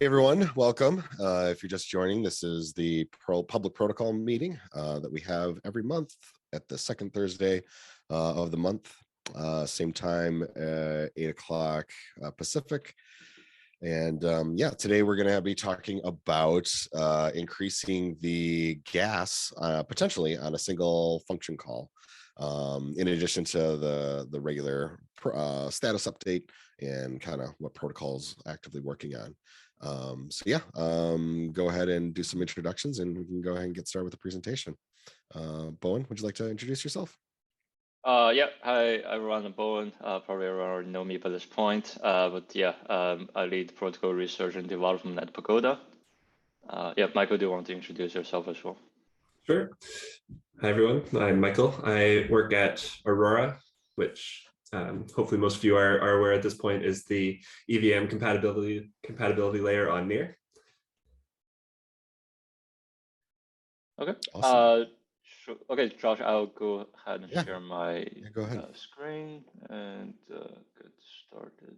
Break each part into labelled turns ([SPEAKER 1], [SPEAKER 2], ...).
[SPEAKER 1] Hey everyone, welcome. If you're just joining, this is the public protocol meeting that we have every month at the second Thursday of the month, same time, 8 o'clock Pacific. And yeah, today we're going to be talking about increasing the gas potentially on a single function call. In addition to the regular status update and kind of what protocols actively working on. So yeah, go ahead and do some introductions and we can go ahead and get started with the presentation. Bowen, would you like to introduce yourself?
[SPEAKER 2] Yeah, hi everyone, I'm Bowen. Probably everyone already know me by this point, but yeah, I lead protocol research and development at Pagoda. Yeah, Michael, do you want to introduce yourself as well?
[SPEAKER 3] Sure. Hi everyone, I'm Michael. I work at Aurora, which hopefully most of you are aware at this point is the EVM compatibility layer on NEAR.
[SPEAKER 2] Okay.
[SPEAKER 1] Awesome.
[SPEAKER 2] Sure. Okay, Josh, I'll go ahead and share my
[SPEAKER 1] go ahead.
[SPEAKER 2] Screen and get started.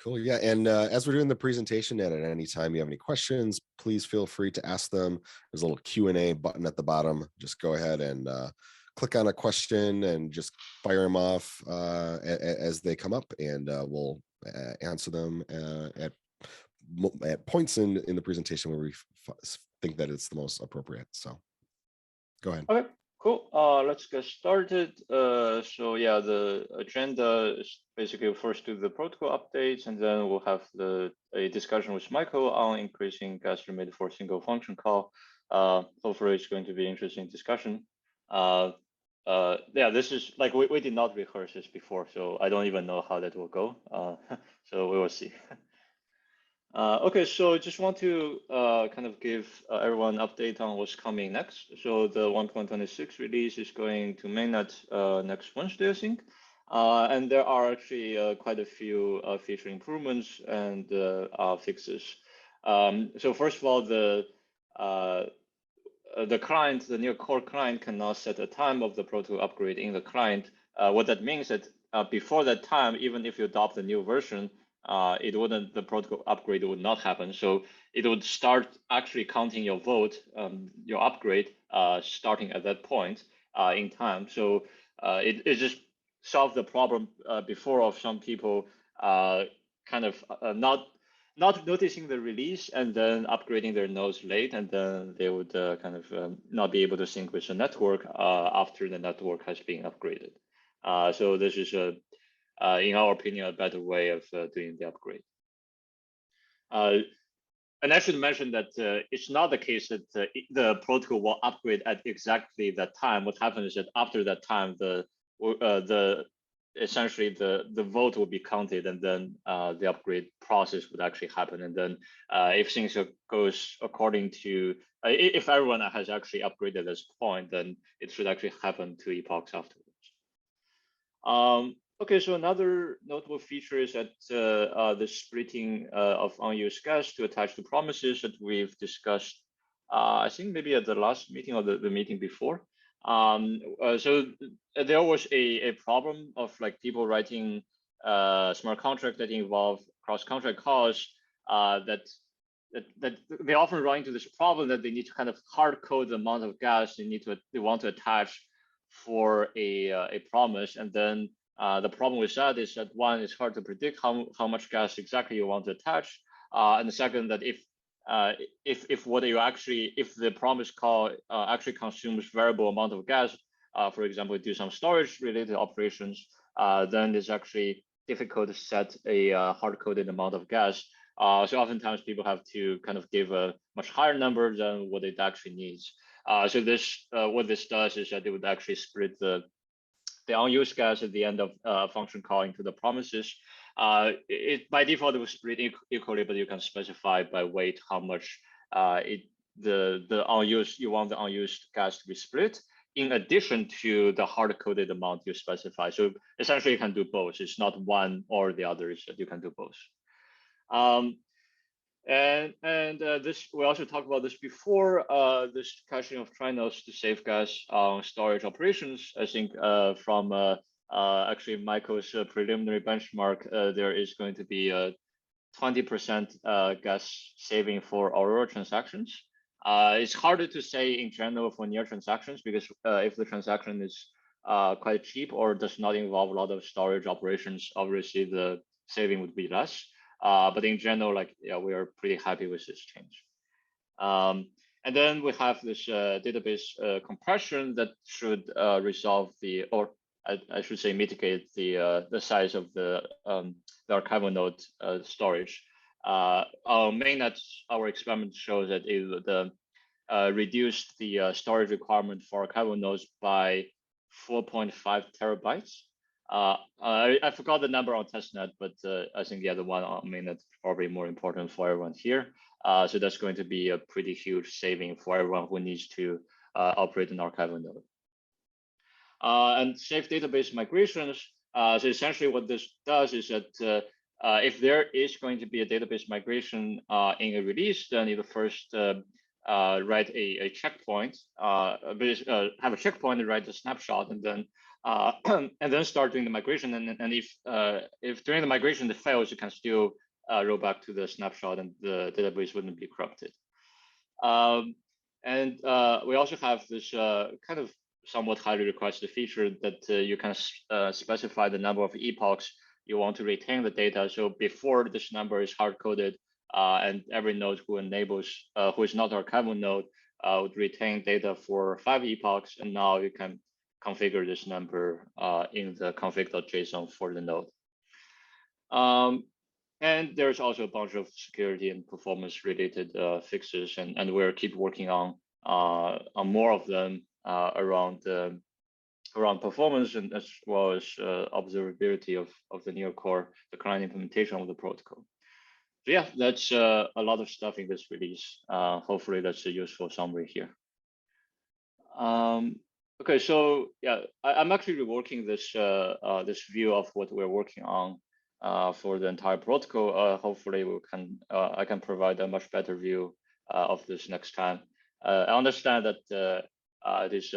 [SPEAKER 1] Cool. Yeah. And as we're doing the presentation, and at any time you have any questions, please feel free to ask them. There's a little Q&A button at the bottom. Just go ahead and click on a question and just fire them off as they come up, and we'll answer them at points in the presentation where we think that it's the most appropriate. So go ahead.
[SPEAKER 2] Okay. Cool. Let's get started. So yeah, the agenda is basically we'll first do the protocol updates, and then we'll have a discussion with Michael on increasing gas limit for single function call. Hopefully, it's going to be an interesting discussion. Yeah, this is like we did not rehearse this before, so I don't even know how that will go. So we will see. Okay, so just want to kind of give everyone an update on what's coming next. So the 1.26 release is going to mainnet next Wednesday, I think. And there are actually quite a few feature improvements and fixes. So first of all, the client, the new core client, cannot set a time of the protocol upgrade in the client. What that means that before that time, even if you adopt the new version, the protocol upgrade would not happen. So it would start actually counting your vote, your upgrade, starting at that point in time. So it just solved the problem before of some people kind of not noticing the release and then upgrading their nodes late, and then they would kind of not be able to sync with the network after the network has been upgraded. So this is in our opinion, a better way of doing the upgrade. And I should mention that it's not the case that the protocol will upgrade at exactly that time. What happens is that after that time, essentially the vote will be counted, and then the upgrade process would actually happen. And then if things goes according to, if everyone has actually upgraded at this point, then it should actually happen 2 epochs afterwards. Okay, so another notable feature is that the splitting of unused gas to attach to promises that we've discussed, I think maybe at the last meeting or the meeting before. So there was a problem of like people writing smart contracts that involve cross-contract calls that they often run into this problem that they need to kind of hard code the amount of gas they want to attach for a promise, and then the problem with that is that one, it's hard to predict how much gas exactly you want to attach, and the second, that if the promise call actually consumes variable amount of gas, for example, do some storage related operations, then it's actually difficult to set a hard-coded amount of gas. So oftentimes people have to kind of give a much higher number than what it actually needs. So this, what this does is that it would actually split the unused gas at the end of function call into the promises. It by default it will split equally, but you can specify by weight how much the unused gas to be split, in addition to the hard-coded amount you specify. So essentially you can do both. It's not one or the other, it's that you can do both. This, we also talked about this before, this caching of trinodes to save gas on storage operations. I think from actually Michael's preliminary benchmark, there is going to be 20% gas saving for Aurora transactions. It's harder to say in general for near transactions because if the transaction is quite cheap or does not involve a lot of storage operations, obviously the saving would be less. But in general, like, yeah, we are pretty happy with this change. And then we have this database compression that should resolve the, or I should say, mitigate the size of the archival node storage. Our mainnet, our experiment shows that it would reduce the storage requirement for archival nodes by 4.5 terabytes. I forgot the number on testnet, but I think, yeah, the one on mainnet is probably more important for everyone here. So that's going to be a pretty huge saving for everyone who needs to operate an archival node. And safe database migrations. So essentially what this does is that if there is going to be a database migration in a release, then you first write a checkpoint, have a checkpoint and write a snapshot, and then start doing the migration. And if during the migration it fails, you can still roll back to the snapshot, and the database wouldn't be corrupted. And we also have this kind of somewhat highly requested feature that you can specify the number of epochs you want to retain the data. So before this number is hard coded, and every node who enables, who is not archival node, would retain data for 5 epochs, and now you can configure this number in the config.json for the node. And there's also a bunch of security and performance related fixes, and we'll keep working on more of them around performance and as well as observability of the near core, the client implementation of the protocol. So yeah, that's a lot of stuff in this release. Hopefully that's a useful summary here. Okay, so yeah, I'm actually reworking this this view of what we're working on for the entire protocol. Hopefully I can provide a much better view of this next time. I understand that it is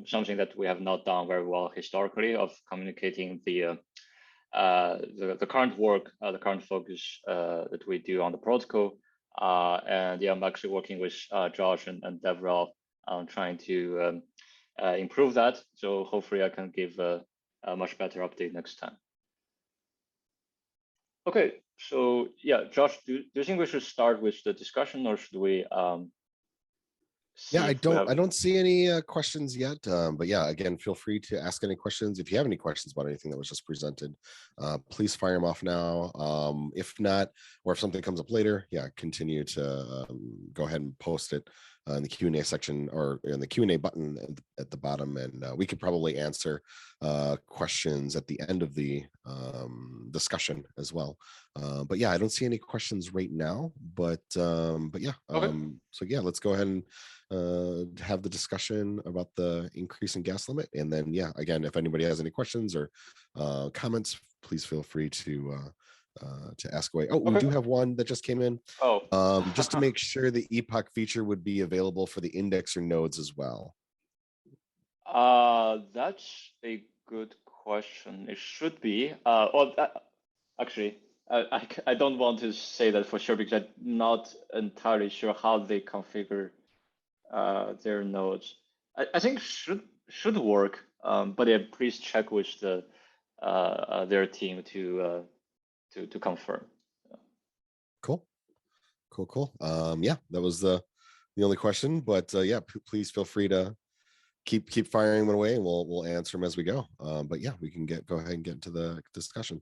[SPEAKER 2] something that we have not done very well historically, of communicating the current work, the current focus that we do on the protocol. And yeah, I'm actually working with Josh and Devrel on trying to improve that. So hopefully I can give a much better update next time. Okay, so yeah, Josh, do you think we should start with the discussion, or should we?
[SPEAKER 1] Yeah, I don't see any questions yet, but yeah, again, feel free to ask any questions. If you have any questions about anything that was just presented, please fire them off now. If not, or if something comes up later, yeah, continue to go ahead and post it in the Q&A section or in the Q&A button at the bottom, and we could probably answer questions at the end of the discussion as well. But yeah, I don't see any questions right now, but yeah, okay. So yeah, let's go ahead and have the discussion about the increase in gas limit, and then yeah, again, if anybody has any questions or comments, please feel free to ask away. Oh, okay. We do have one that just came in. Oh, just to make sure the epoch feature would be available for the indexer nodes as well.
[SPEAKER 2] That's a good question. It should be. Actually, I don't want to say that for sure because I'm not entirely sure how they configure their nodes. I think should work, but yeah, please check with the their team to confirm.
[SPEAKER 1] Cool. Yeah, that was the only question, but yeah, please feel free to keep firing them away, and we'll answer them as we go. But yeah, we can go ahead and get into the discussion.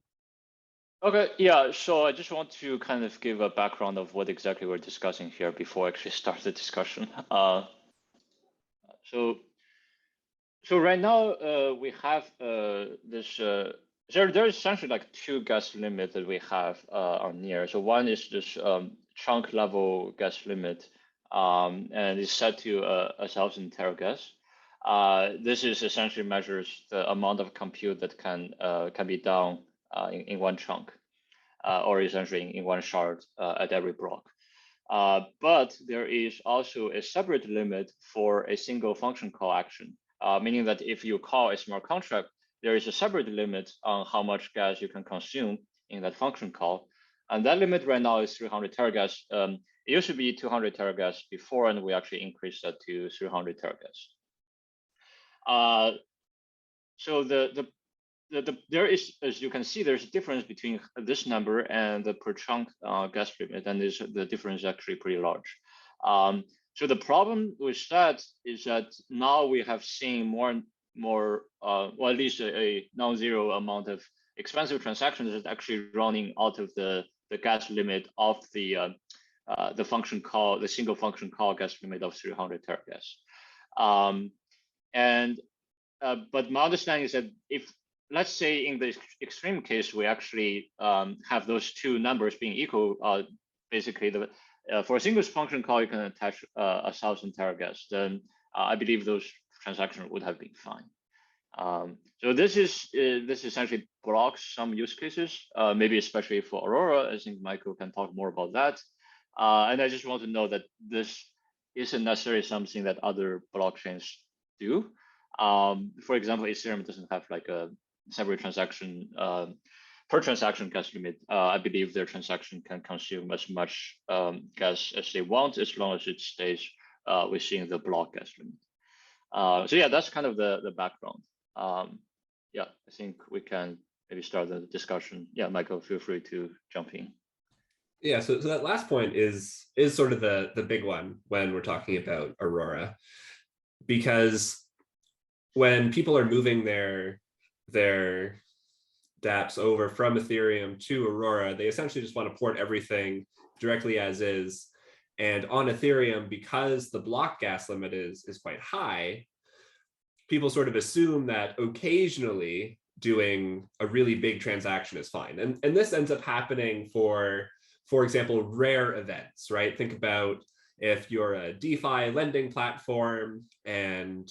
[SPEAKER 2] Okay, yeah, so I just want to kind of give a background of what exactly we're discussing here before I actually start the discussion. So right now we have this. There's essentially like 2 gas limits that we have on near. So one is this chunk level gas limit, and it's set to 1,000 teragas. This is essentially measures the amount of compute that can be done in one chunk, or essentially in one shard at every block. But there is also a separate limit for a single function call action, meaning that if you call a smart contract, there is a separate limit on how much gas you can consume in that function call. And that limit right now is 300 teragas. It used to be 200 teragas before, and we actually increased that to 300 teragas. So there is, as you can see, there's a difference between this number and the per chunk gas limit, and the difference is actually pretty large. So the problem with that is that now we have seen more and more, well, at least a non-zero amount of expensive transactions is actually running out of the gas limit of the function call, the single function call gas limit of 300 teragas. But my understanding is that if, let's say in the extreme case, we actually have those two numbers being equal, basically for a single function call, you can attach 1,000 teragas, then I believe those transactions would have been fine. So this essentially blocks some use cases, maybe especially for Aurora. I think Michael can talk more about that. And I just want to know that this isn't necessarily something that other blockchains do. For example, Ethereum doesn't have like a separate transaction per transaction gas limit. I believe their transaction can consume as much gas as they want, as long as it stays within the block gas limit. So yeah, that's kind of the background. Yeah, I think we can maybe start the discussion. Yeah, Michael, feel free to jump in.
[SPEAKER 3] Yeah, so that last point is sort of the big one when we're talking about Aurora, because when people are moving their dApps over from Ethereum to Aurora, they essentially just want to port everything directly as is. And on Ethereum, because the block gas limit is quite high, people sort of assume that occasionally doing a really big transaction is fine. And this ends up happening for example, rare events, right? Think about if you're a DeFi lending platform and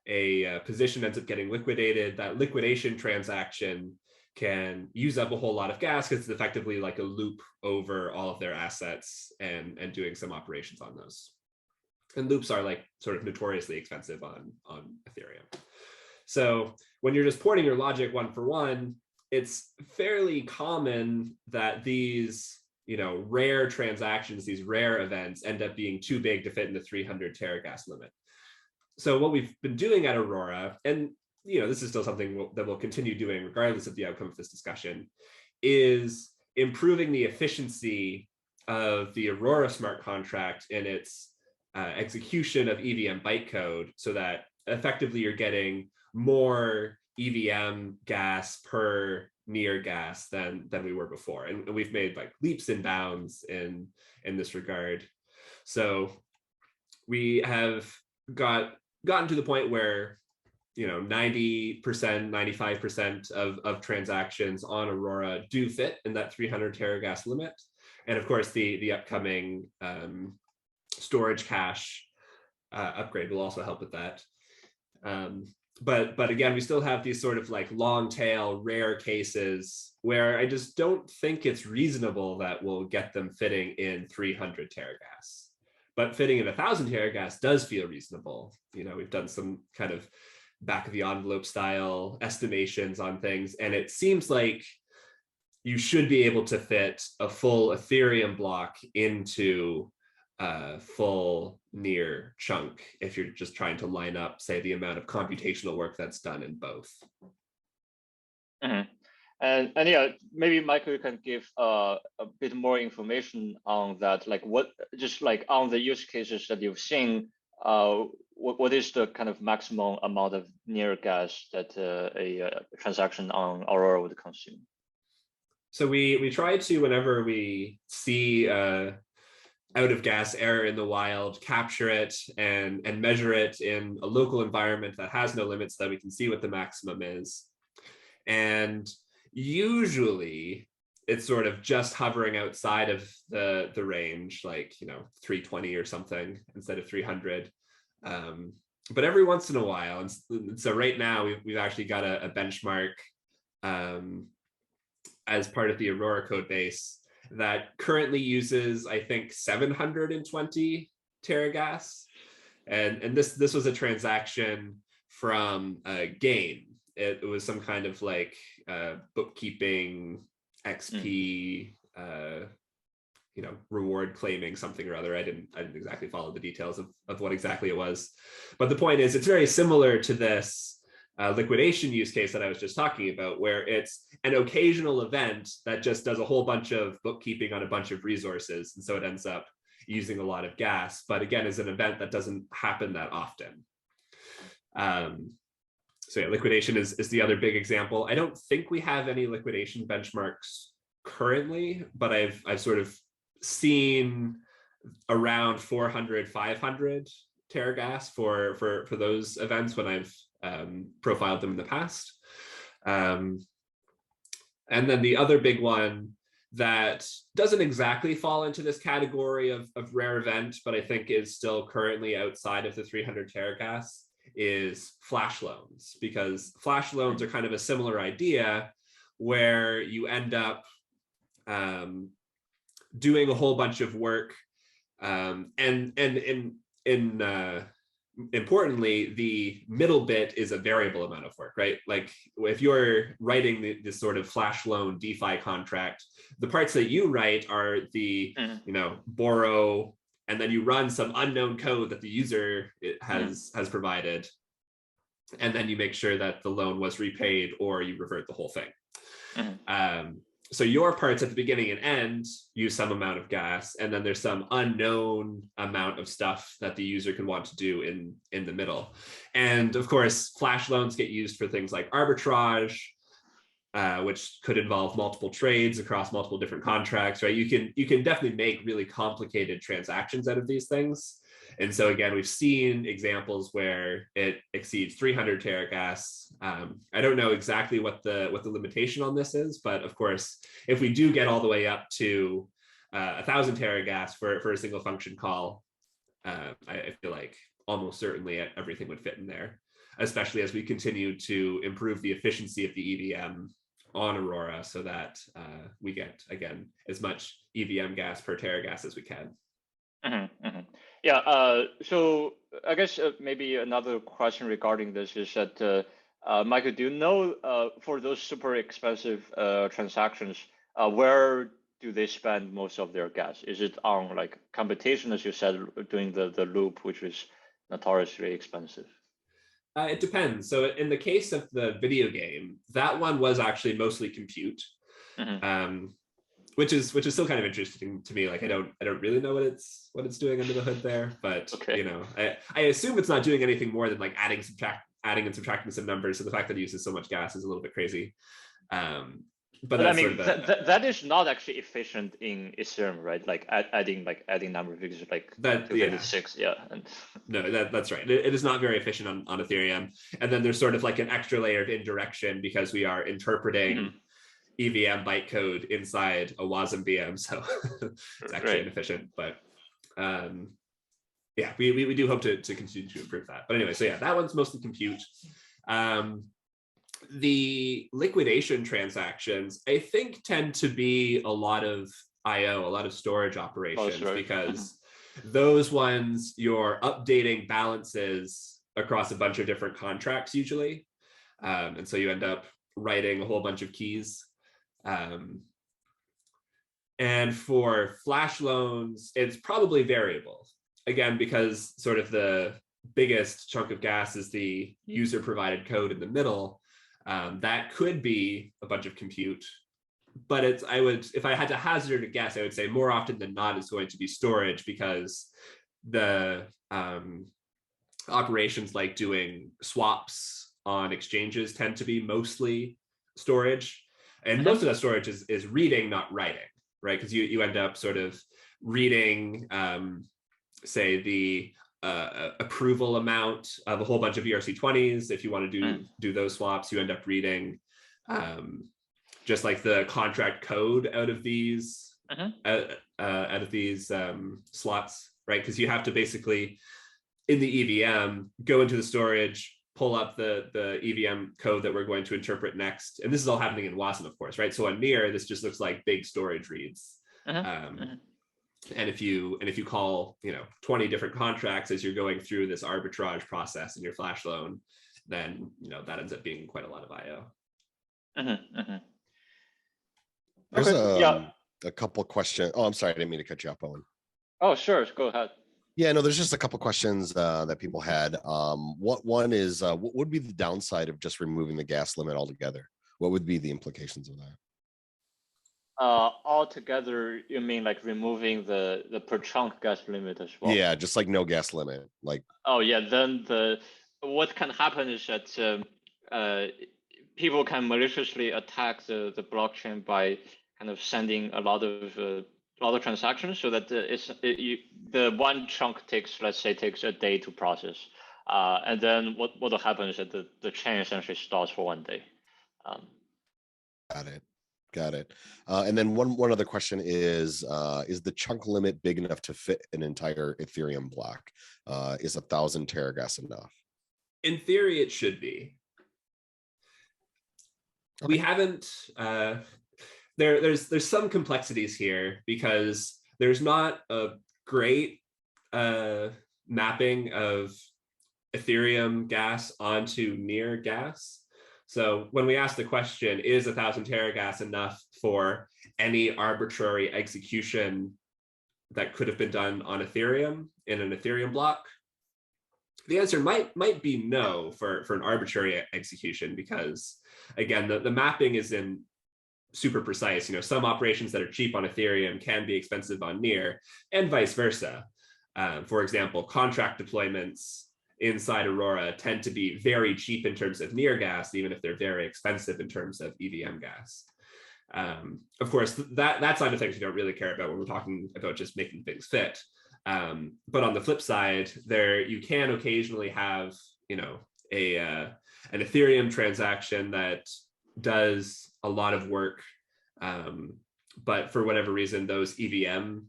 [SPEAKER 3] a position ends up getting liquidated, that liquidation transaction can use up a whole lot of gas because it's effectively like a loop over all of their assets and doing some operations on those. And loops are like sort of notoriously expensive on Ethereum. So when you're just porting your logic one for one, it's fairly common that these rare transactions, these rare events end up being too big to fit in the 300 teragas limit. So what we've been doing at Aurora, and this is still something that we'll continue doing regardless of the outcome of this discussion, is improving the efficiency of the Aurora smart contract in its execution of EVM bytecode, so that effectively you're getting more EVM gas per near gas than we were before, and we've made like leaps and bounds in this regard. So we have gotten to the point where 90%, 95% of transactions on Aurora do fit in that 300 teragas limit, and of course the upcoming storage cache upgrade will also help with that. But again, we still have these sort of like long tail rare cases where I just don't think it's reasonable that we'll get them fitting in 300 teragas. But fitting in 1,000 teragas does feel reasonable. We've done some kind of back of the envelope style estimations on things, and it seems like you should be able to fit a full Ethereum block into a full near chunk if you're just trying to line up, say, the amount of computational work that's done in both.
[SPEAKER 2] Mm-hmm. And yeah, maybe Michael, you can give a bit more information on that, like just like on the use cases that you've seen, what is the kind of maximum amount of near gas that a transaction on Aurora would consume?
[SPEAKER 3] So we try to, whenever we see out of gas error in the wild, capture it and measure it in a local environment that has no limits, so that we can see what the maximum is. And usually it's sort of just hovering outside of the range, like 320 or something instead of 300. But every once in a while, and so right now we've actually got a benchmark as part of the Aurora code base that currently uses, I think, 720 teragas, and this was a transaction from a game. It was some kind of like bookkeeping XP reward claiming something or other. I didn't exactly follow the details of what exactly it was, but the point is it's very similar to this liquidation use case that I was just talking about, where it's an occasional event that just does a whole bunch of bookkeeping on a bunch of resources, and so it ends up using a lot of gas, but again is an event that doesn't happen that often. So yeah, liquidation is the other big example. I don't think we have any liquidation benchmarks currently, but I've sort of seen around 400, 500 teragas for those events when I've profiled them in the past. And then the other big one that doesn't exactly fall into this category of rare event, but I think is still currently outside of the 300 teragas is flash loans, because flash loans are kind of a similar idea where you end up doing a whole bunch of work, importantly, the middle bit is a variable amount of work, right? Like if you're writing this sort of flash loan DeFi contract, the parts that you write are the, borrow, and then you run some unknown code that the user has provided, and then you make sure that the loan was repaid, or you revert the whole thing. So your parts at the beginning and end use some amount of gas, and then there's some unknown amount of stuff that the user can want to do in the middle. And of course, flash loans get used for things like arbitrage, which could involve multiple trades across multiple different contracts, right? You can definitely make really complicated transactions out of these things. And so again, we've seen examples where it exceeds 300 teragas. I don't know exactly what the limitation on this is, but of course, if we do get all the way up to 1,000 teragas for a single function call, I feel like almost certainly everything would fit in there, especially as we continue to improve the efficiency of the EVM on Aurora, so that we get, again, as much EVM gas per teragas as we can.
[SPEAKER 2] Yeah, so I guess maybe another question regarding this is that, Michael, do you know for those super expensive transactions, where do they spend most of their gas? Is it on like computation, as you said, doing the loop, which is notoriously expensive?
[SPEAKER 3] It depends. So in the case of the video game, that one was actually mostly compute. Which is still kind of interesting to me. Like I don't really know what it's doing under the hood there, but
[SPEAKER 2] okay.
[SPEAKER 3] I assume it's not doing anything more than like adding and subtracting some numbers. So the fact that it uses so much gas is a little bit crazy. But that's, I mean, sort of
[SPEAKER 2] that is not actually efficient in Ethereum, right? Like adding number of figures like
[SPEAKER 3] that,
[SPEAKER 2] 256, yeah. And
[SPEAKER 3] no, that's right. It is not very efficient on Ethereum. And then there's sort of like an extra layer of indirection because we are interpreting EVM bytecode inside a WASM VM, so it's actually inefficient. But yeah, we do hope to continue to improve that. But anyway, so yeah, that one's mostly compute. The liquidation transactions, I think, tend to be a lot of IO, a lot of storage operations, because those ones you're updating balances across a bunch of different contracts usually, and so you end up writing a whole bunch of keys. And for flash loans, it's probably variable, again, because sort of the biggest chunk of gas is the user provided code in the middle. That could be a bunch of compute, but if I had to hazard a guess, I would say more often than not it's going to be storage, because the operations like doing swaps on exchanges tend to be mostly storage. And most of that storage is reading, not writing, right? Because you end up sort of reading, say, the approval amount of a whole bunch of ERC20s. If you want to do those swaps, you end up reading just like the contract code out of these slots, right? Because you have to basically, in the EVM, go into the storage, pull up the EVM code that we're going to interpret next. And this is all happening in WASM, of course, right? So on Mir, this just looks like big storage reads. And if you call 20 different contracts as you're going through this arbitrage process in your flash loan, then that ends up being quite a lot of IO.
[SPEAKER 1] There's a couple questions. Oh, I'm sorry, I didn't mean to cut you off, Owen.
[SPEAKER 2] Oh, sure, go ahead.
[SPEAKER 1] Yeah, no, there's just a couple questions that people had. What one is what would be the downside of just removing the gas limit altogether? What would be the implications of that?
[SPEAKER 2] Altogether, you mean like removing the per chunk gas limit as well?
[SPEAKER 1] Yeah, just like no gas limit. Like,
[SPEAKER 2] oh yeah, then what can happen is that people can maliciously attack the blockchain by kind of sending a lot of transactions, so that the one chunk takes, let's say, takes a day to process, and then what will happen is that the chain essentially stalls for 1 day.
[SPEAKER 1] got it. And then one other question is the chunk limit big enough to fit an entire Ethereum block? Is 1,000 teragas enough?
[SPEAKER 3] In theory, it should be. Okay. We haven't. There's some complexities here because there's not a great mapping of Ethereum gas onto near gas. So when we ask the question, is 1,000 teragas enough for any arbitrary execution that could have been done on Ethereum in an Ethereum block? The answer might be no for an arbitrary execution, because again, the mapping isn't super precise. You know, some operations that are cheap on Ethereum can be expensive on near, and vice versa. For example, contract deployments inside Aurora tend to be very cheap in terms of near gas, even if they're very expensive in terms of EVM gas. Of course, that side of things we don't really care about when we're talking about just making things fit. But on the flip side, you can occasionally have, you know, an Ethereum transaction that does a lot of work, but for whatever reason, those EVM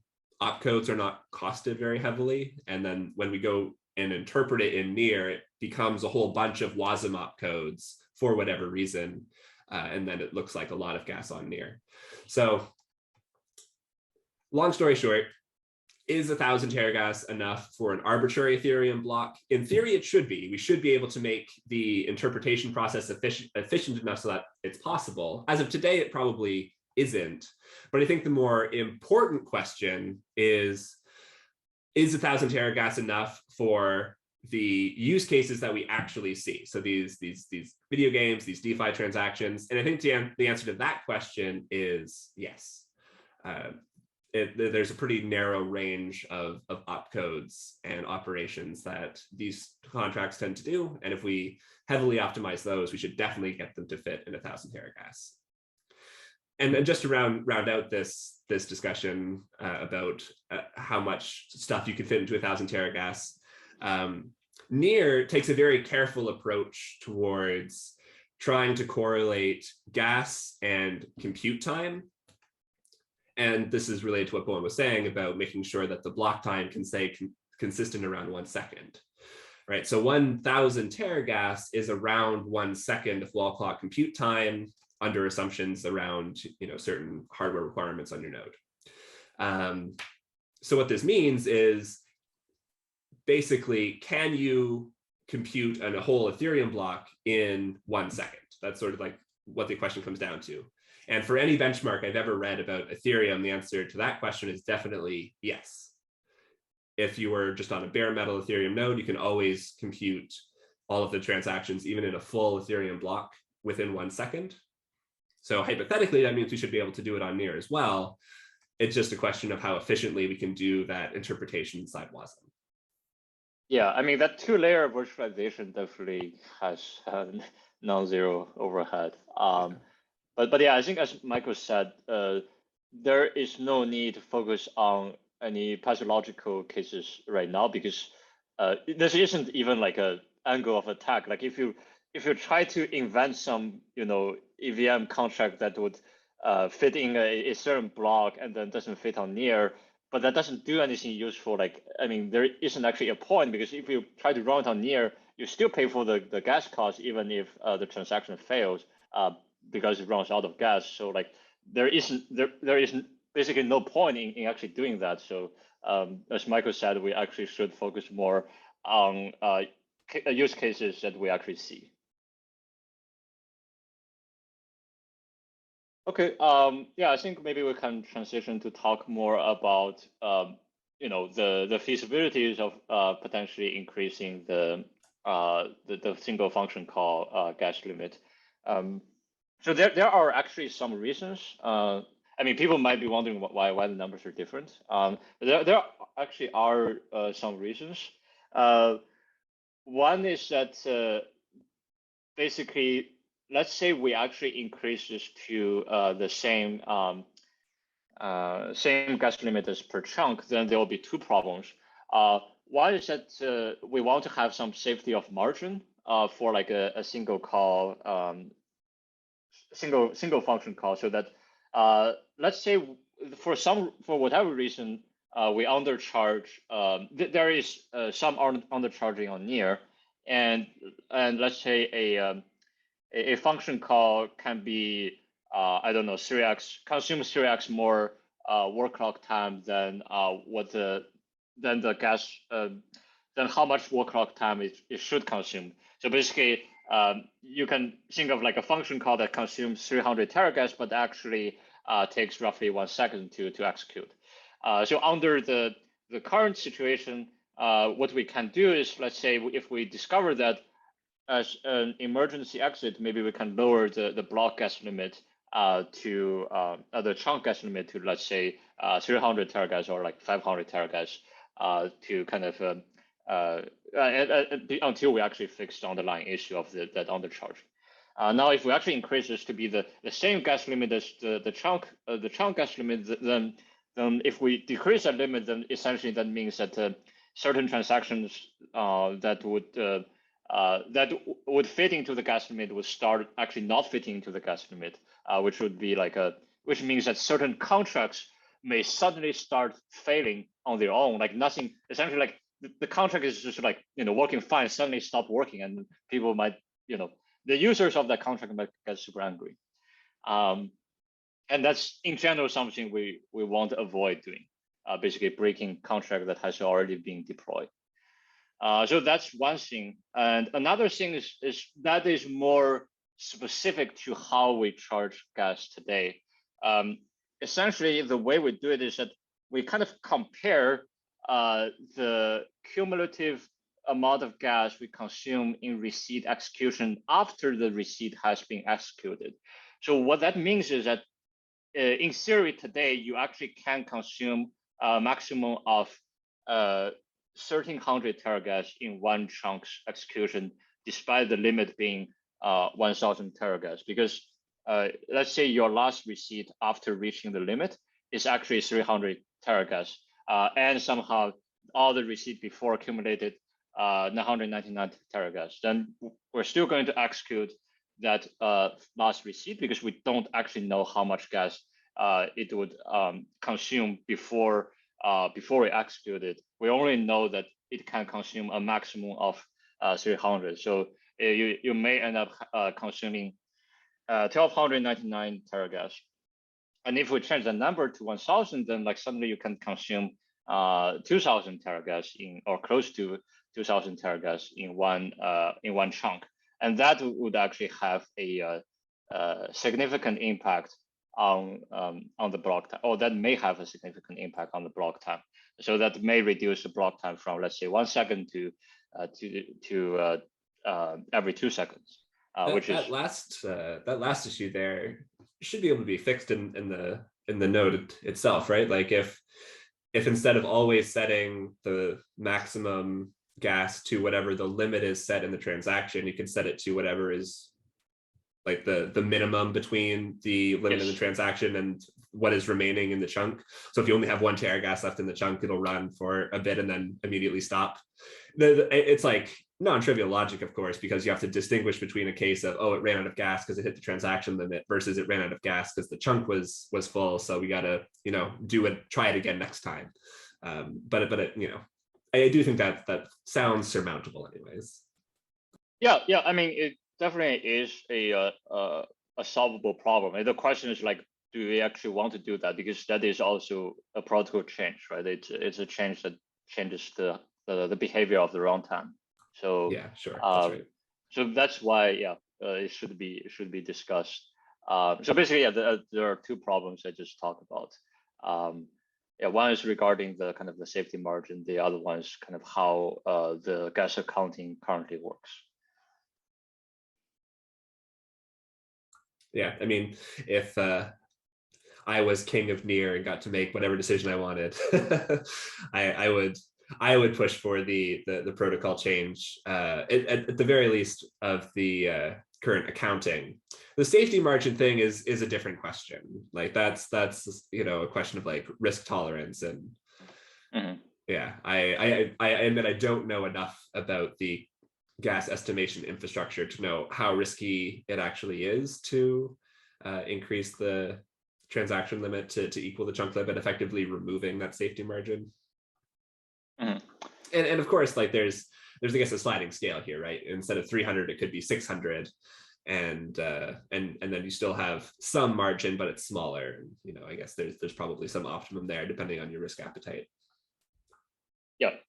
[SPEAKER 3] opcodes are not costed very heavily. And then when we go and interpret it in near, it becomes a whole bunch of WASM opcodes for whatever reason. And then it looks like a lot of gas on near. So long story short, is 1,000 teragas enough for an arbitrary Ethereum block? In theory, it should be. We should be able to make the interpretation process efficient enough so that it's possible. As of today, it probably isn't. But I think the more important question is 1,000 teragas enough for the use cases that we actually see? So these video games, these DeFi transactions. And I think the answer to that question is yes. There's a pretty narrow range of opcodes and operations that these contracts tend to do. And if we heavily optimize those, we should definitely get them to fit in 1,000 teragas. And just to round out this discussion about how much stuff you can fit into 1,000 teragas, Near takes a very careful approach towards trying to correlate gas and compute time. And this is related to what Bowen was saying about making sure that the block time can stay consistent around 1 second, right? So 1,000 teragas is around 1 second of wall clock compute time under assumptions around, you know, certain hardware requirements on your node. So what this means is basically, can you compute a whole Ethereum block in 1 second? That's sort of like what the question comes down to. And for any benchmark I've ever read about Ethereum, the answer to that question is definitely yes. If you were just on a bare metal Ethereum node, you can always compute all of the transactions, even in a full Ethereum block, within 1 second. So hypothetically, that means we should be able to do it on Near as well. It's just a question of how efficiently we can do that interpretation inside WASM.
[SPEAKER 2] Yeah, I mean, that two-layer virtualization definitely has non-zero overhead. But yeah, I think as Michael said, there is no need to focus on any pathological cases right now, because this isn't even like a angle of attack. Like if you try to invent some, you know, EVM contract that would fit in a certain block and then doesn't fit on Near, but that doesn't do anything useful. Like, I mean, there isn't actually a point, because if you try to run it on Near, you still pay for the gas cost, even if the transaction fails, because it runs out of gas. So like there isn't basically no point in actually doing that. So as Michael said, we actually should focus more on use cases that we actually see. Okay. Yeah, I think maybe we can transition to talk more about the feasibilities of potentially increasing the single function call gas limit. So there are actually some reasons. I mean, people might be wondering why the numbers are different. There actually are some reasons. One is that basically, let's say we actually increase this to the same gas limit as per chunk, then there will be two problems. One is that we want to have some safety of margin for like a single call, single function call, so that let's say for whatever reason we undercharge. There is some undercharging on near, and let's say a function call can be I don't know 3x consumes 3x more work clock time than the gas than how much work clock time it should consume. So basically, you can think of like a function call that consumes 300 teragas, but actually takes roughly 1 second to execute. So under the current situation, what we can do is, let's say if we discover that as an emergency exit, maybe we can lower the block gas limit to the chunk gas limit to, let's say, 300 teragas or like 500 teragas to kind of until we actually fix the underlying issue of that undercharge. Now, if we actually increase this to be the same gas limit as the chunk gas limit, then if we decrease that limit, then essentially that means that certain transactions that would fit into the gas limit would start actually not fitting into the gas limit, which would be which means that certain contracts may suddenly start failing on their own, like nothing, essentially like the contract is just like, working fine, suddenly stop working, and people might, the users of that contract might get super angry. And that's in general something we want to avoid doing, basically breaking contract that has already been deployed. So that's one thing. And another thing is that is more specific to how we charge gas today. Essentially, the way we do it is that we kind of compare the cumulative amount of gas we consume in receipt execution after the receipt has been executed. So what that means is that in theory today, you actually can consume a maximum of 1,300 teragas in one chunk's execution, despite the limit being 1,000 teragas. Because let's say your last receipt after reaching the limit is actually 300 teragas, and somehow all the receipt before accumulated 999 teragas, then we're still going to execute that last receipt because we don't actually know how much gas it would consume before we execute it. We only know that it can consume a maximum of 300. So you may end up consuming 1,299 teragas. And if we change the number to 1,000, then like suddenly you can consume 2,000 teragas or close to 2,000 teragas in one chunk, and that would actually have a significant impact on the block time, or that may have a significant impact on the block time. So that may reduce the block time from, let's say, 1 second to every 2 seconds.
[SPEAKER 3] That last issue there should be able to be fixed in the node itself, right? Like if instead of always setting the maximum gas to whatever the limit is set in the transaction, you can set it to whatever is like the minimum between the limit of the transaction and what is remaining in the chunk. So if you only have 1 teragas left in the chunk, it'll run for a bit and then immediately stop. It's like non-trivial logic, of course, because you have to distinguish between a case of, oh, it ran out of gas because it hit the transaction limit versus it ran out of gas because the chunk was full. So we got to, try it again next time. But I do think that sounds surmountable anyways.
[SPEAKER 2] Yeah. I mean, it definitely is a solvable problem. And the question is like, do we actually want to do that? Because that is also a protocol change, right? It's a change that changes the behavior of the runtime. So
[SPEAKER 3] yeah, sure. That's right.
[SPEAKER 2] So that's why, it should be discussed. So basically, yeah, there are two problems I just talked about. Yeah, one is regarding the kind of the safety margin. The other one is kind of how the gas accounting currently works.
[SPEAKER 3] Yeah, I mean, if I was king of near and got to make whatever decision I wanted, I would push for the protocol change at the very least of the current accounting. The safety margin thing is a different question. Like that's a question of like risk tolerance and yeah, I admit I don't know enough about the gas estimation infrastructure to know how risky it actually is to increase the transaction limit to equal the chunk limit, effectively removing that safety margin. And of course, like there's I guess a sliding scale here, right? Instead of 300, it could be 600, and then you still have some margin, but it's smaller. I guess there's probably some optimum there depending on your risk appetite.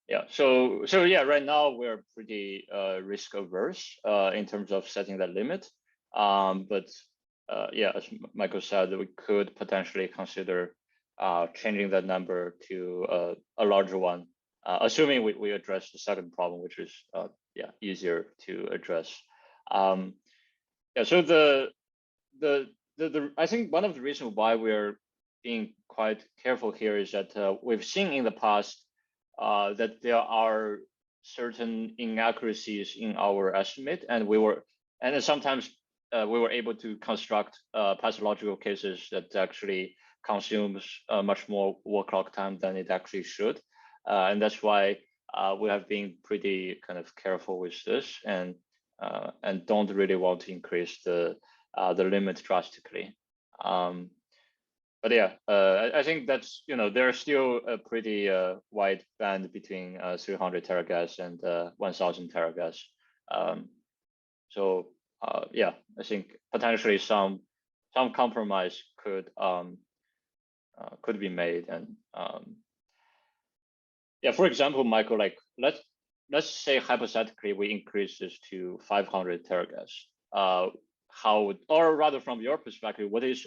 [SPEAKER 2] Yeah. So yeah, right now we're pretty risk averse in terms of setting that limit. But yeah, as Michael said, we could potentially consider changing that number to a larger one, assuming we address the second problem, which is yeah, easier to address. Yeah. So the I think one of the reasons why we're being quite careful here is that we've seen in the past that there are certain inaccuracies in our estimate, and sometimes we were able to construct pathological cases that actually consumes much more work clock time than it actually should, and that's why we have been pretty kind of careful with this, and don't really want to increase the limit drastically. But yeah, I think that's, there's still a pretty wide band between 300 teragas and 1000 teragas. So yeah, I think potentially some compromise could be made. And yeah, for example, Michael, like let's say hypothetically we increase this to 500 teragas. Or rather, from your perspective, what is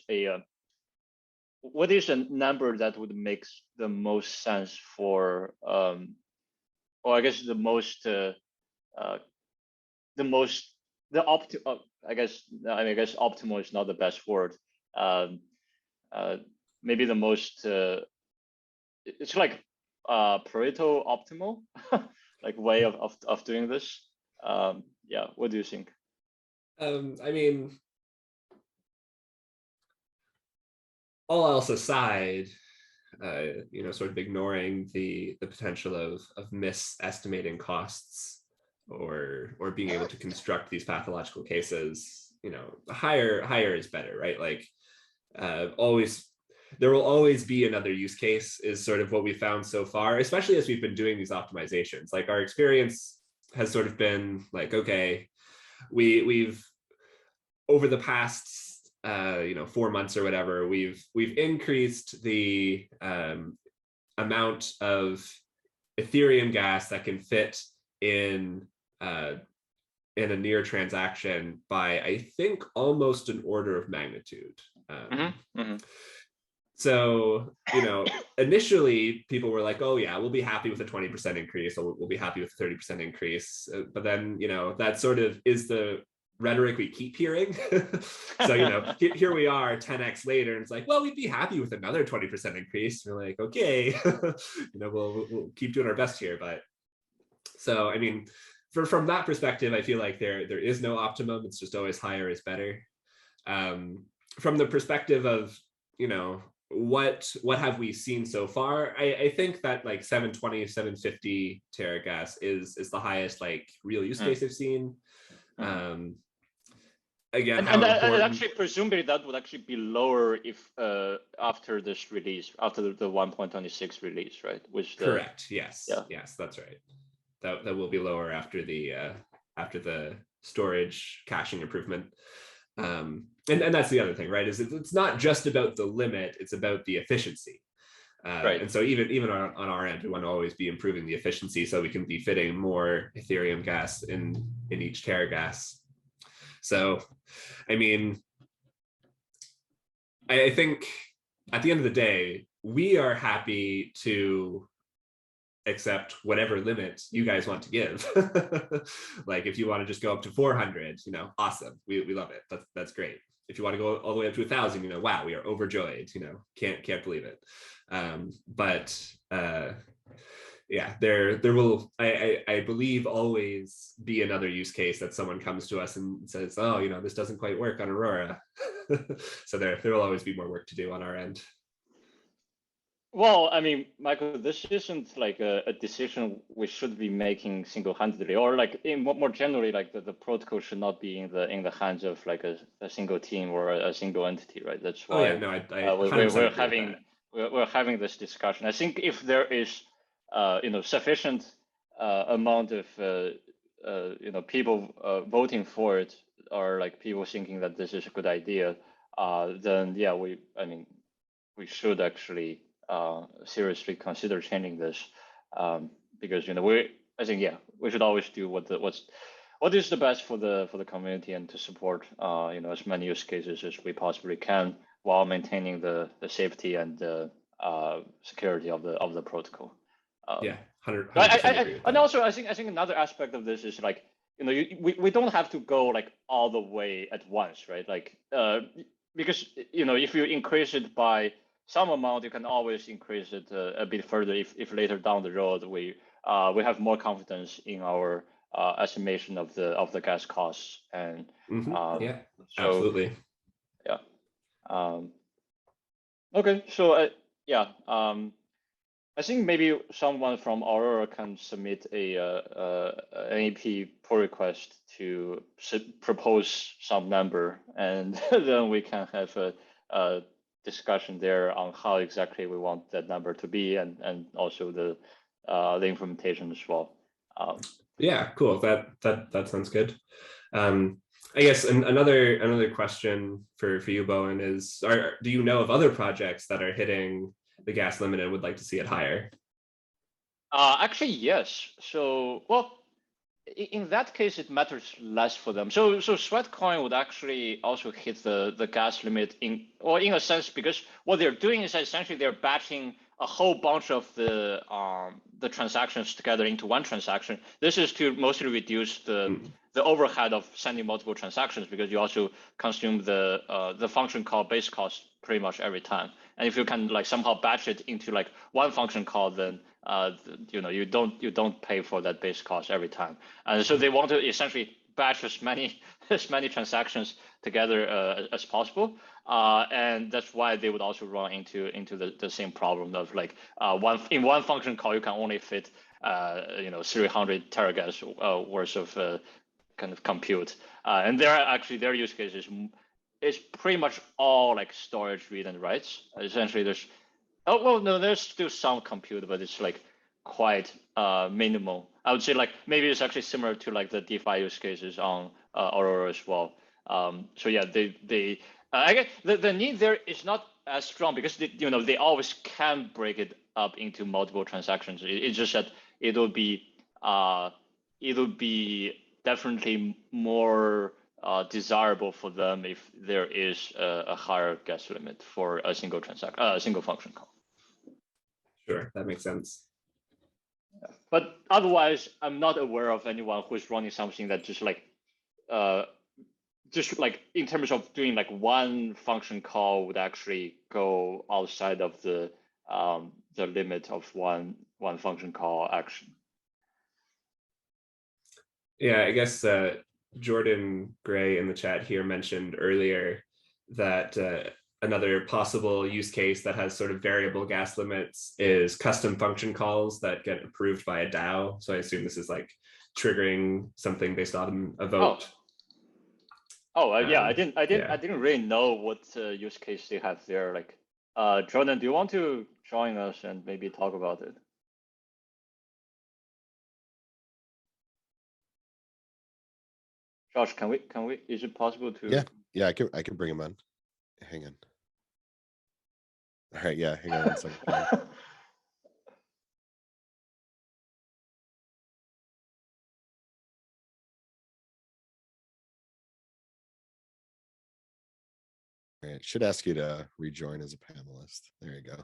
[SPEAKER 2] a number that would make the most sense for, or I guess I guess optimal is not the best word. Maybe the most, it's like Pareto optimal, like way of doing this. Yeah, what do you think?
[SPEAKER 3] I mean, all else aside, sort of ignoring the potential of misestimating costs or being able to construct these pathological cases, higher is better, right? Like there will always be another use case is sort of what we found so far, especially as we've been doing these optimizations. Like our experience has sort of been like, okay, we've over the past 4 months or whatever, we've increased the amount of Ethereum gas that can fit in a near transaction by, I think, almost an order of magnitude. So, initially people were like, oh yeah, we'll be happy with a 20% increase, or we'll be happy with a 30% increase. But then, that sort of is the rhetoric we keep hearing. So, here we are 10x later, and it's like, well, we'd be happy with another 20% increase. We're like, okay, we'll keep doing our best here. But so, I mean, from that perspective, I feel like there is no optimum. It's just always higher is better. From the perspective of, what have we seen so far? I think that like 720, 750 teragas is the highest like real use case I've seen. Again,
[SPEAKER 2] and actually presumably that would actually be lower if after this release, after the 1.26 release, right?
[SPEAKER 3] Correct. Yes. Yeah. Yes, that's right. That will be lower after the storage caching improvement. And that's the other thing, right? Is it's not just about the limit; it's about the efficiency. Right. And so even on our end, we want to always be improving the efficiency so we can be fitting more Ethereum gas in each teragas. So, I mean, I think at the end of the day, we are happy to accept whatever limit you guys want to give. Like if you want to just go up to 400, you know, awesome. We love it. That's great. If you want to go all the way up to 1,000, you know, wow, we are overjoyed, you know, can't believe it. Yeah, there will, I believe, always be another use case that someone comes to us and says, oh, you know, this doesn't quite work on Aurora. So there will always be more work to do on our end.
[SPEAKER 2] Well, I mean, Michael, this isn't like a decision we should be making single-handedly, or like more generally, like the protocol should not be in the hands of like a single team or a single entity, right? That's why we're having this discussion. I think if there is sufficient amount of people voting for it, or like people thinking that this is a good idea, then yeah, we should actually seriously consider changing this, because I think we should always do what is the best for the community, and to support as many use cases as we possibly can, while maintaining the safety and the security of the protocol.
[SPEAKER 3] Yeah, 100% agree with that.
[SPEAKER 2] And also, I think another aspect of this is like, we don't have to go like all the way at once, right? Like, because if you increase it by some amount, you can always increase it a bit further if later down the road we have more confidence in our estimation of the gas costs. And
[SPEAKER 3] yeah, absolutely.
[SPEAKER 2] Yeah. Okay, so I think maybe someone from Aurora can submit an EP pull request to propose some number, and then we can have a discussion there on how exactly we want that number to be, and also the implementation as well.
[SPEAKER 3] Yeah, cool. That sounds good. I guess another question for you, Bowen, is do you know of other projects that are hitting the gas limit and would like to see it higher?
[SPEAKER 2] Actually, yes. So, well, in that case, it matters less for them. So Sweatcoin would actually also hit the gas limit in a sense, because what they're doing is essentially they're batching a whole bunch of the transactions together into one transaction. This is to mostly reduce the overhead of sending multiple transactions, because you also consume the function call base cost pretty much every time. And if you can like somehow batch it into like one function call, then you don't pay for that base cost every time. And so they want to essentially batch as many transactions together as possible. And that's why they would also run into the same problem of like one function call you can only fit 300 teragas worth of kind of compute. And their use case is pretty much all like storage read and writes. Essentially, there's still some compute, but it's like quite minimal. I would say like maybe it's actually similar to like the DeFi use cases on Aurora as well. So yeah, I guess the need there is not as strong, because they always can break it up into multiple transactions. It's just that it'll be definitely more desirable for them if there is a higher gas limit for a single function call.
[SPEAKER 3] Sure, that makes sense.
[SPEAKER 2] Yeah. But otherwise, I'm not aware of anyone who's running something that just like in terms of doing like one function call would actually go outside of the limit of one function call action.
[SPEAKER 3] Yeah, I guess Jordan Gray in the chat here mentioned earlier that another possible use case that has sort of variable gas limits is custom function calls that get approved by a DAO. So I assume this is like triggering something based on a vote.
[SPEAKER 2] Yeah, I didn't really know what use case they have there. Like, Jordan, do you want to join us and maybe talk about it? Josh, can we? Is it possible to?
[SPEAKER 1] Yeah, I can bring him on. Hang on. All right, yeah, hang on 1 second. All right, should ask you to rejoin as a panelist. There you go.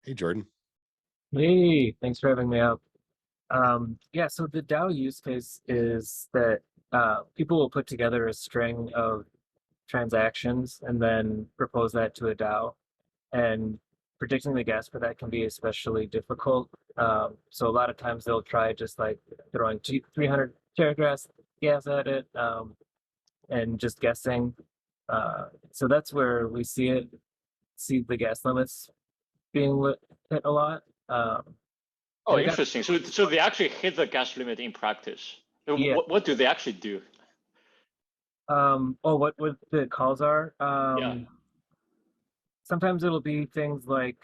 [SPEAKER 1] Hey, Jordan.
[SPEAKER 4] Hey, thanks for having me up. Yeah, so the DAO use case is that people will put together a string of transactions and then propose that to a DAO. And predicting the gas for that can be especially difficult. So a lot of times they'll try just like throwing 300 teragrass gas at it and just guessing. So that's where we see the gas limits being hit a lot.
[SPEAKER 2] Oh, interesting. So they actually hit the gas limit in practice. So
[SPEAKER 4] Yeah.
[SPEAKER 2] What do they actually do?
[SPEAKER 4] What the calls are?
[SPEAKER 2] Yeah.
[SPEAKER 4] Sometimes it'll be things like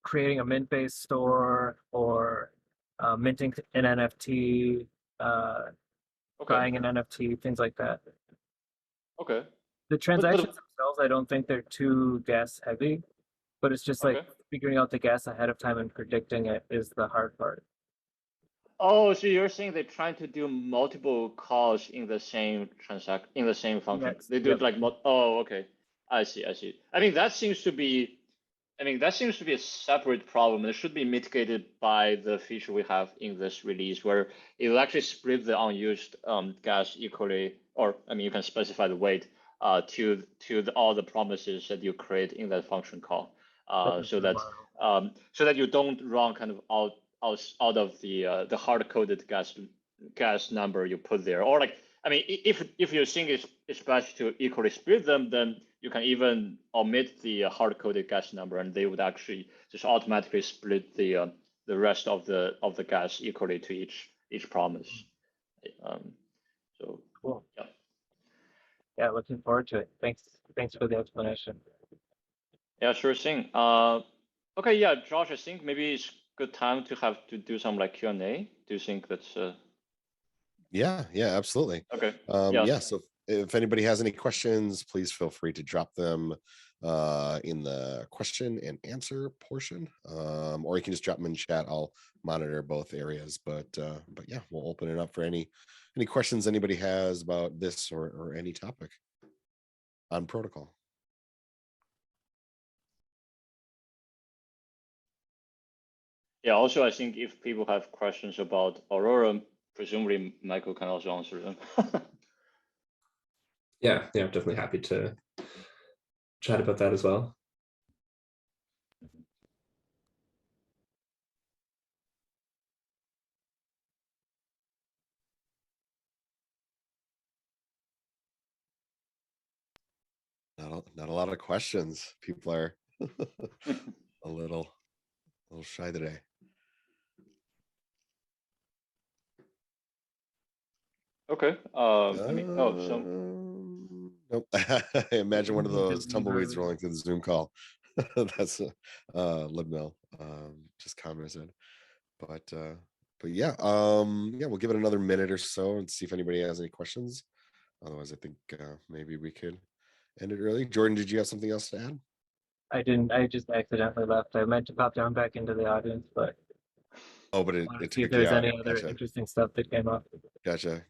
[SPEAKER 4] creating a mint-based store or minting an NFT,
[SPEAKER 2] Okay.
[SPEAKER 4] buying an NFT, things like that.
[SPEAKER 2] Okay.
[SPEAKER 4] The transactions themselves, I don't think they're too gas heavy, but it's just like
[SPEAKER 2] Okay.
[SPEAKER 4] figuring out the gas ahead of time and predicting it is the hard part.
[SPEAKER 2] Oh, so you're saying they're trying to do multiple calls in the same function.
[SPEAKER 4] Yes.
[SPEAKER 2] They do it like oh, okay. I see. I mean, that seems to be a separate problem. It should be mitigated by the feature we have in this release, where it will actually split the unused gas equally, or I mean, you can specify the weight to all the promises that you create in that function call, so that you don't run kind of out of the hard coded gas number you put there, or like, I mean, if you think it's best to equally split them, then you can even omit the hard coded gas number, and they would actually just automatically split the rest of the gas equally to each promise. So
[SPEAKER 4] cool.
[SPEAKER 2] Yeah.
[SPEAKER 4] Yeah, looking forward to it. Thanks for the explanation.
[SPEAKER 2] Yeah, sure thing. Okay, yeah, Josh, I think maybe it's good time to do some like Q&A. Do you think that's
[SPEAKER 1] Yeah, absolutely.
[SPEAKER 2] okay?
[SPEAKER 1] Yeah, so if anybody has any questions, please feel free to drop them in the question and answer portion, or you can just drop them in chat. I'll monitor both areas, but yeah, we'll open it up for any questions anybody has about this or any topic on protocol.
[SPEAKER 2] Yeah, also, I think if people have questions about Aurora, presumably Michael can also answer them.
[SPEAKER 3] Yeah, I'm definitely happy to chat about that as well.
[SPEAKER 1] Not a lot of questions. People are a little shy today.
[SPEAKER 2] Okay. I mean,
[SPEAKER 1] nope. I imagine one of those tumbleweeds rolling through the Zoom call. That's Libmill just commented. But yeah, we'll give it another minute or so and see if anybody has any questions. Otherwise, I think maybe we could end it early. Jordan, did you have something else to add?
[SPEAKER 4] I didn't. I just accidentally left. I meant to pop down back into the audience, but
[SPEAKER 1] but it
[SPEAKER 4] see if
[SPEAKER 1] took
[SPEAKER 4] there's
[SPEAKER 1] you out.
[SPEAKER 4] any other interesting stuff that came up.
[SPEAKER 1] Gotcha.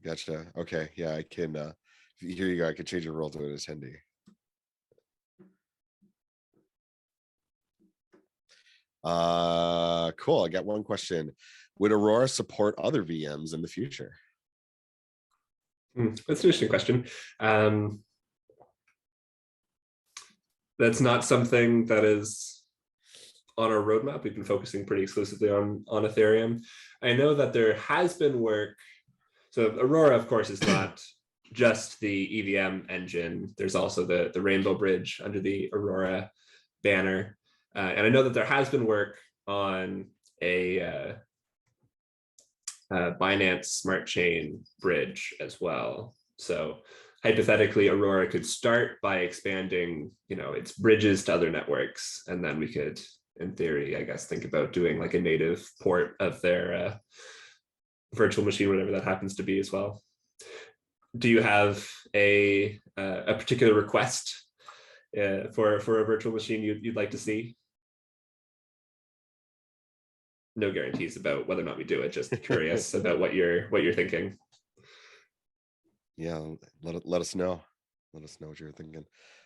[SPEAKER 1] Okay, yeah, I can. Here you go. I can change your role to an attendee. Cool. I got one question. Would Aurora support other VMs in the future?
[SPEAKER 3] That's an interesting question. That's not something that is on our roadmap. We've been focusing pretty exclusively on Ethereum. I know that there has been work. So Aurora, of course, is not just the EVM engine. There's also the Rainbow Bridge under the Aurora banner. And I know that there has been work on a Binance Smart Chain bridge as well. So hypothetically, Aurora could start by expanding, its bridges to other networks, and then we could, in theory, I guess, think about doing like a native port of their virtual machine, whatever that happens to be as well. Do you have a particular request for a virtual machine you'd like to see? No guarantees about whether or not we do it. Just curious about what you're thinking.
[SPEAKER 1] Yeah, let us know. Let us know what you're thinking.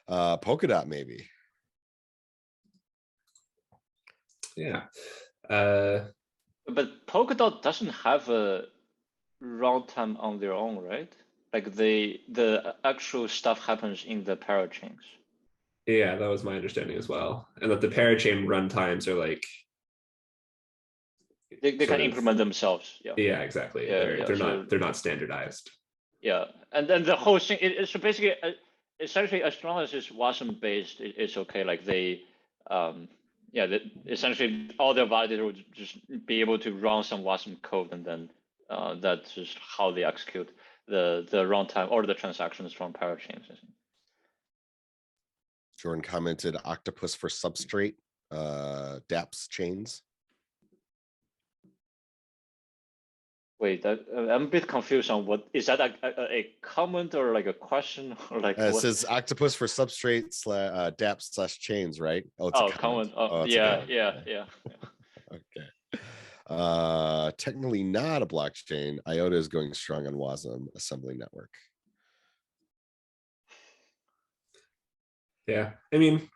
[SPEAKER 1] Polkadot, maybe.
[SPEAKER 3] Yeah.
[SPEAKER 2] But Polkadot doesn't have a runtime on their own, right? Like the actual stuff happens in the parachains.
[SPEAKER 3] Yeah, that was my understanding as well. And that the parachain runtimes are like
[SPEAKER 2] They can implement themselves. Yeah.
[SPEAKER 3] Yeah, exactly.
[SPEAKER 2] Yeah,
[SPEAKER 3] They're not standardized.
[SPEAKER 2] Yeah, and then the whole thing it's so basically essentially as long as it's WASM based, it's okay. Like they essentially all their validator would just be able to run some WASM code, and then that's just how they execute the runtime or the transactions from parachains.
[SPEAKER 1] Jordan commented octopus for substrate, dApps chains.
[SPEAKER 2] Wait, I'm a bit confused on what is that a comment or like a question or like
[SPEAKER 1] It
[SPEAKER 2] what?
[SPEAKER 1] says octopus for substrate dApps / chains, right? Oh, it's a comment. It's
[SPEAKER 2] yeah.
[SPEAKER 1] Okay. Technically not a blockchain. IOTA is going strong on WASM assembly network.
[SPEAKER 3] Yeah, I mean,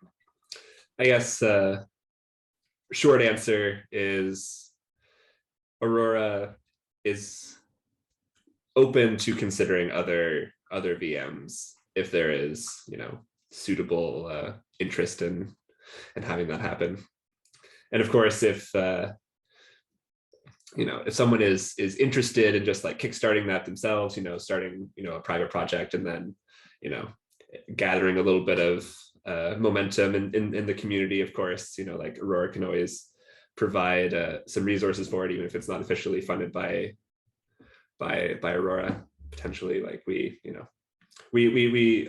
[SPEAKER 3] I guess short answer is Aurora is open to considering other VMs if there is, suitable interest in having that happen. And of course, if if someone is interested in just like kickstarting that themselves, starting a private project and then gathering a little bit of momentum in the community, of course, like Aurora can always provide some resources for it, even if it's not officially funded by Aurora. Potentially, like we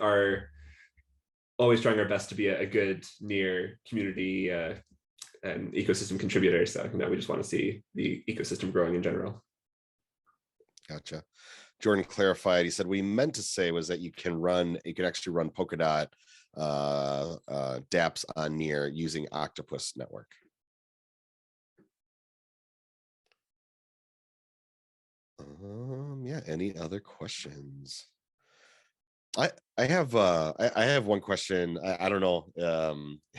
[SPEAKER 3] are always trying our best to be a good near community and ecosystem contributor. So we just want to see the ecosystem growing in general.
[SPEAKER 1] Gotcha. Jordan clarified. He said we meant to say was that you can actually run Polkadot dApps on Near using Octopus network. Yeah. Any other questions? I have one question. I don't know.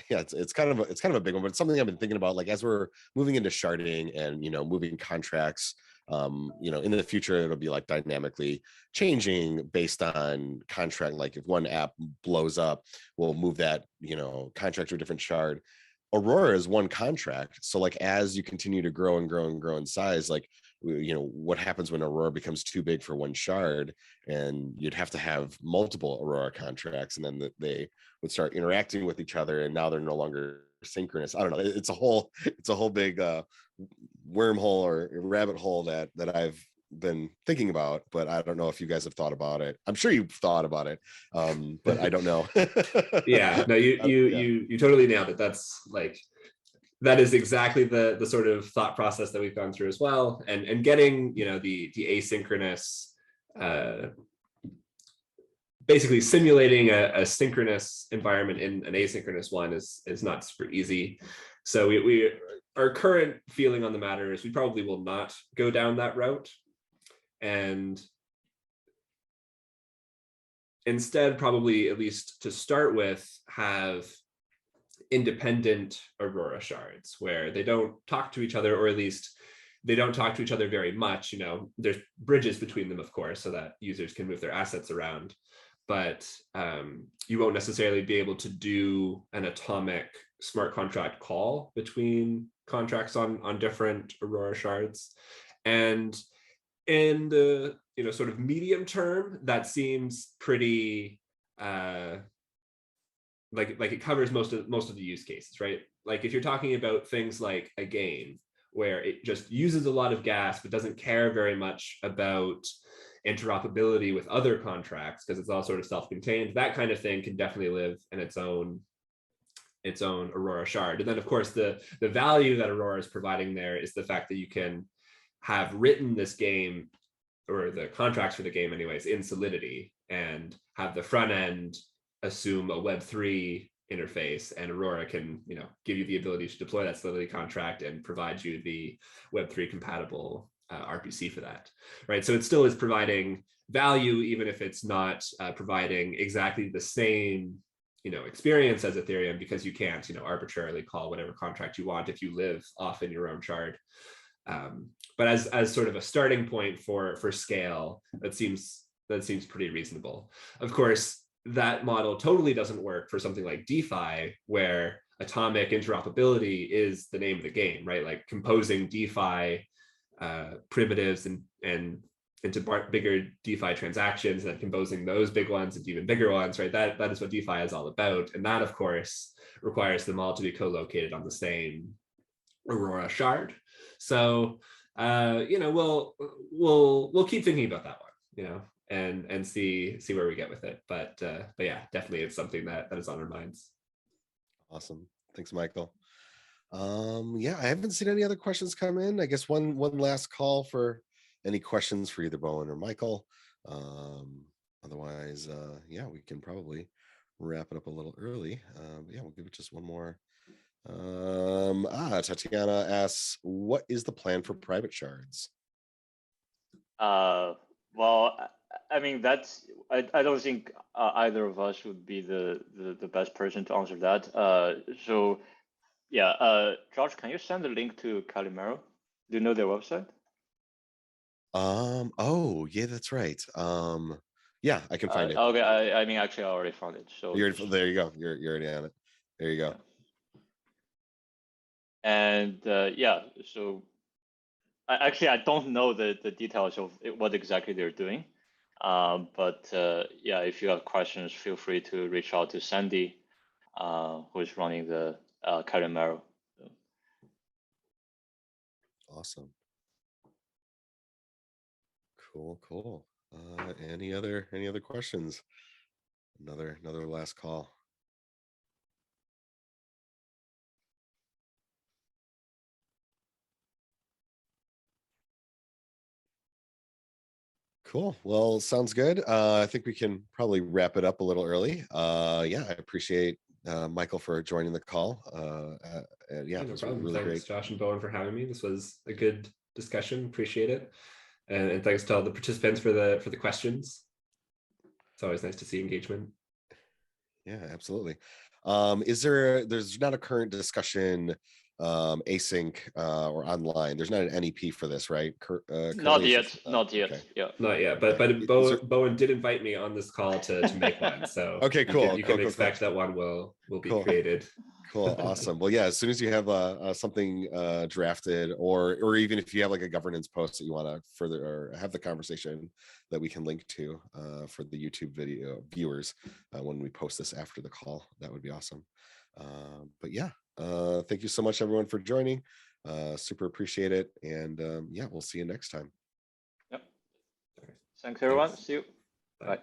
[SPEAKER 1] Yeah, it's kind of a big one, but it's something I've been thinking about. Like as we're moving into sharding and moving contracts, in the future it'll be like dynamically changing based on contract. Like if one app blows up, we'll move that contract to a different shard. Aurora is one contract, so like as you continue to grow and grow and grow in size, like what happens when Aurora becomes too big for one shard, and you'd have to have multiple Aurora contracts, and then they would start interacting with each other, and now they're no longer synchronous. I don't know. It's a whole big wormhole or rabbit hole that I've been thinking about, but I don't know if you guys have thought about it. I'm sure you've thought about it, but I don't know.
[SPEAKER 3] Yeah, no, you totally nailed it. That's like, that is exactly the sort of thought process that we've gone through as well. And getting, the asynchronous, basically simulating a synchronous environment in an asynchronous one is not super easy. So our current feeling on the matter is we probably will not go down that route, and instead probably, at least to start with, have independent Aurora shards where they don't talk to each other, or at least they don't talk to each other very much. There's bridges between them, of course, so that users can move their assets around, but you won't necessarily be able to do an atomic smart contract call between contracts on different Aurora shards. And in the sort of medium term, that seems pretty like it covers most of the use cases, right? Like if you're talking about things like a game where it just uses a lot of gas but doesn't care very much about interoperability with other contracts because it's all sort of self-contained, that kind of thing can definitely live in its own Aurora shard. And then of course the value that Aurora is providing there is the fact that you can have written this game, or the contracts for the game anyways, in Solidity, and have the front end assume a Web3 interface, and Aurora can give you the ability to deploy that Solidity contract and provide you the Web3 compatible RPC for that, right? So it still is providing value, even if it's not providing exactly the same, experience as Ethereum, because you can't, arbitrarily call whatever contract you want if you live off in your own shard. But as sort of a starting point for scale, that seems pretty reasonable. Of course, that model totally doesn't work for something like DeFi, where atomic interoperability is the name of the game, right? Like composing DeFi primitives and into bigger DeFi transactions, and composing those big ones into even bigger ones, right? That is what DeFi is all about. And that, of course, requires them all to be co-located on the same Aurora shard. So, we'll keep thinking about that one, and see where we get with it. But yeah, definitely it's something that is on our minds.
[SPEAKER 1] Awesome. Thanks, Michael. Yeah, I haven't seen any other questions come in. I guess one last call for any questions for either Bowen or Michael. Otherwise, yeah, we can probably wrap it up a little early. Yeah, we'll give it just one more. Tatiana asks, what is the plan for private shards?
[SPEAKER 2] Well, I mean, I don't think either of us would be the best person to answer that. So yeah, George, can you send a link to Calimero? Do you know their website?
[SPEAKER 1] Oh yeah, that's right. Yeah, I can find it.
[SPEAKER 2] Okay, I mean, actually, I already found it. So
[SPEAKER 1] there you go. You're already on it. There you go.
[SPEAKER 2] And yeah, so actually, I don't know the details of what exactly they're doing. But yeah, if you have questions, feel free to reach out to Sandy, who is running the Calimero.
[SPEAKER 1] Awesome. Cool. Any other questions? Another last call. Cool. Well, sounds good. I think we can probably wrap it up a little early. Yeah, I appreciate Michael for joining the call. Yeah,
[SPEAKER 3] No
[SPEAKER 1] this was
[SPEAKER 3] problem.
[SPEAKER 1] really
[SPEAKER 3] Thanks,
[SPEAKER 1] great.
[SPEAKER 3] Josh and Bowen, for having me. This was a good discussion. Appreciate it, and thanks to all the participants for the questions. It's always nice to see engagement.
[SPEAKER 1] Yeah, absolutely. There's not a current discussion async or online? There's not an NEP for this, right?
[SPEAKER 2] Not yet.
[SPEAKER 1] Okay.
[SPEAKER 2] Yeah,
[SPEAKER 3] not yet. But Bowen did invite me on this call to make one. So
[SPEAKER 1] okay, cool.
[SPEAKER 3] You can expect that one will be created.
[SPEAKER 1] Cool, awesome. Well, yeah, as soon as you have something drafted, or even if you have like a governance post that you want to further or have the conversation that we can link to for the YouTube video viewers when we post this after the call, that would be awesome. But yeah, thank you so much, everyone, for joining. Super appreciate it, and yeah, we'll see you next time.
[SPEAKER 2] Yep. Thanks, everyone. See you. Bye.